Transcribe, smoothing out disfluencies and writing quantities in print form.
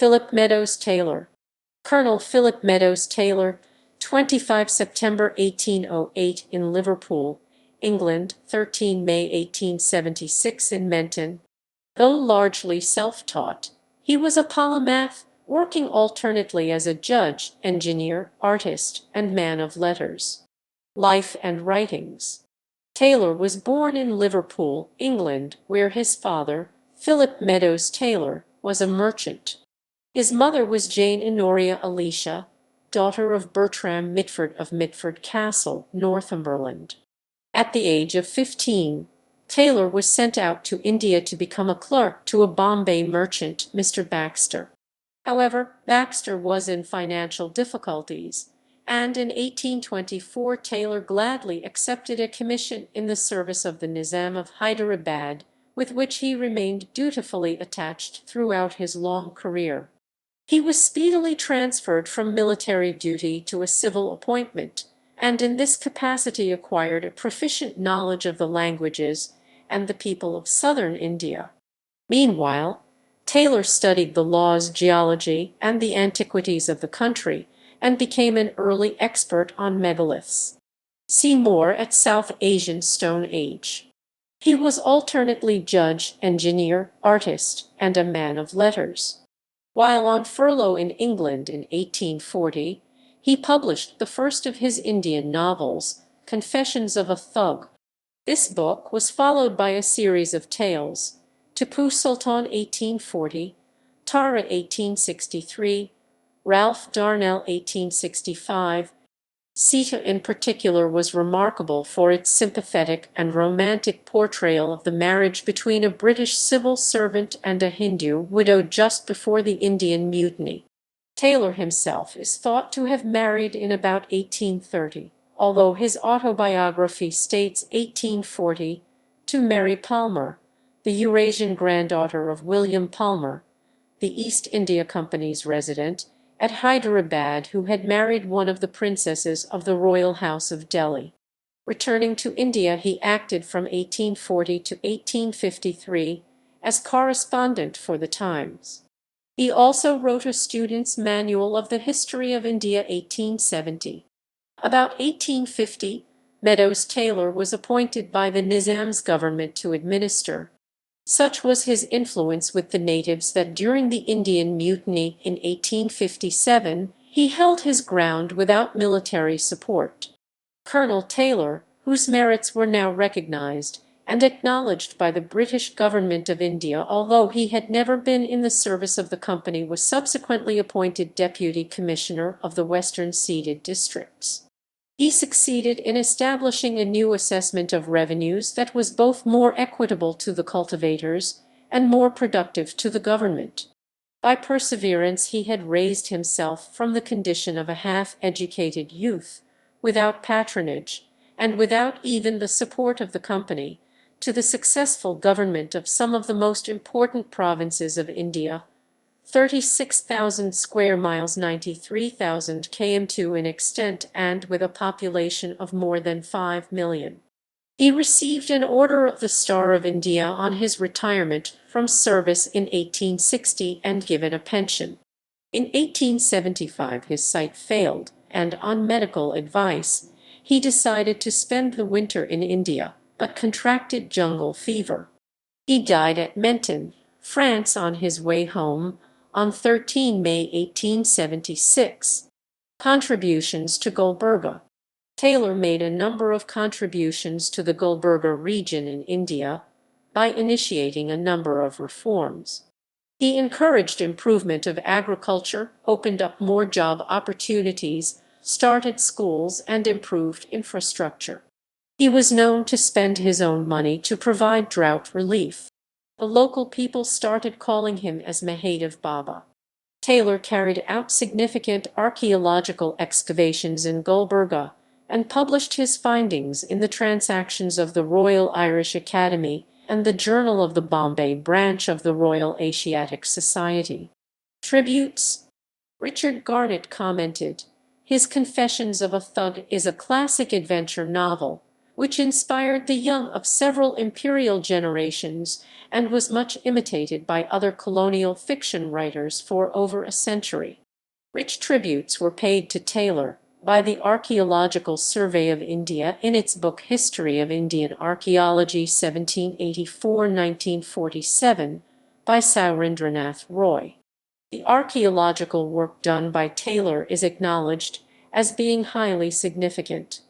Philip Meadows Taylor. Colonel Philip Meadows Taylor, 25 September 1808 in Liverpool, England, 13 May 1876 in Menton. Though largely self-taught, he was a polymath, working alternately as a judge, engineer, artist, and man of letters. Life and writings. Taylor was born in Liverpool, England, where his father, Philip Meadows Taylor, was a merchant. His mother was Jane Honoria Alicia, daughter of Bertram Mitford of Mitford Castle, Northumberland. At the age of 15, Taylor was sent out to India to become a clerk to a Bombay merchant, Mr. Baxter. However, Baxter was in financial difficulties, and in 1824 Taylor gladly accepted a commission in the service of the Nizam of Hyderabad, with which he remained dutifully attached throughout his long career. He was speedily transferred from military duty to a civil appointment, and in this capacity acquired a proficient knowledge of the languages and the people of southern India. Meanwhile, Taylor studied the laws, geology, and the antiquities of the country, and became an early expert on megaliths. See more at South Asian Stone Age. He was alternately judge, engineer, artist, and a man of letters. While on furlough in England in 1840, he published the first of his Indian novels, Confessions of a Thug. This book was followed by a series of tales, Tipu Sultan 1840, Tara 1863, Ralph Darnell 1865. Sita in particular was remarkable for its sympathetic and romantic portrayal of the marriage between a British civil servant and a Hindu widow just before the Indian Mutiny. Taylor himself is thought to have married in about 1830, although his autobiography states 1840, to Mary Palmer, the Eurasian granddaughter of William Palmer, the East India Company's resident at Hyderabad, who had married one of the princesses of the royal house of Delhi. Returning to India, he acted from 1840 to 1853 as correspondent for the Times. He also wrote a student's manual of the history of India 1870. About 1850, Meadows Taylor was appointed by the Nizam's government to administer. Such was his influence with the natives that during the Indian Mutiny in 1857 he held his ground without military support. Colonel Taylor, whose merits were now recognized and acknowledged by the British government of India, although he had never been in the service of the company, was subsequently appointed Deputy Commissioner of the Western Ceded Districts. He succeeded in establishing a new assessment of revenues that was both more equitable to the cultivators and more productive to the government. By perseverance he had raised himself from the condition of a half-educated youth, without patronage, and without even the support of the company, to the successful government of some of the most important provinces of India, 36,000 square miles, 93,000 km2 in extent, and with a population of more than 5 million. He received an Order of the Star of India on his retirement from service in 1860 and given a pension. In 1875 his sight failed, and on medical advice, he decided to spend the winter in India, but contracted jungle fever. He died at Menton, France, on his way home, on 13 May 1876. Contributions to Goldberg. Taylor made a number of contributions to the Goldberg region in India by initiating a number of reforms. He encouraged improvement of agriculture, opened up more job opportunities, started schools, and improved infrastructure. He was known to spend his own money to provide drought relief. The local people started calling him as Mahadev Baba. Taylor carried out significant archaeological excavations in Goldberg and published his findings in the Transactions of the Royal Irish Academy and the Journal of the Bombay branch of the Royal Asiatic Society. Tributes. Richard Garnett commented, "His Confessions of a Thug is a classic adventure novel, which inspired the young of several imperial generations and was much imitated by other colonial fiction writers for over a century. Rich tributes were paid to Taylor by the Archaeological Survey of India in its book History of Indian Archaeology 1784–1947 by Saurendranath Roy. The archaeological work done by Taylor is acknowledged as being highly significant.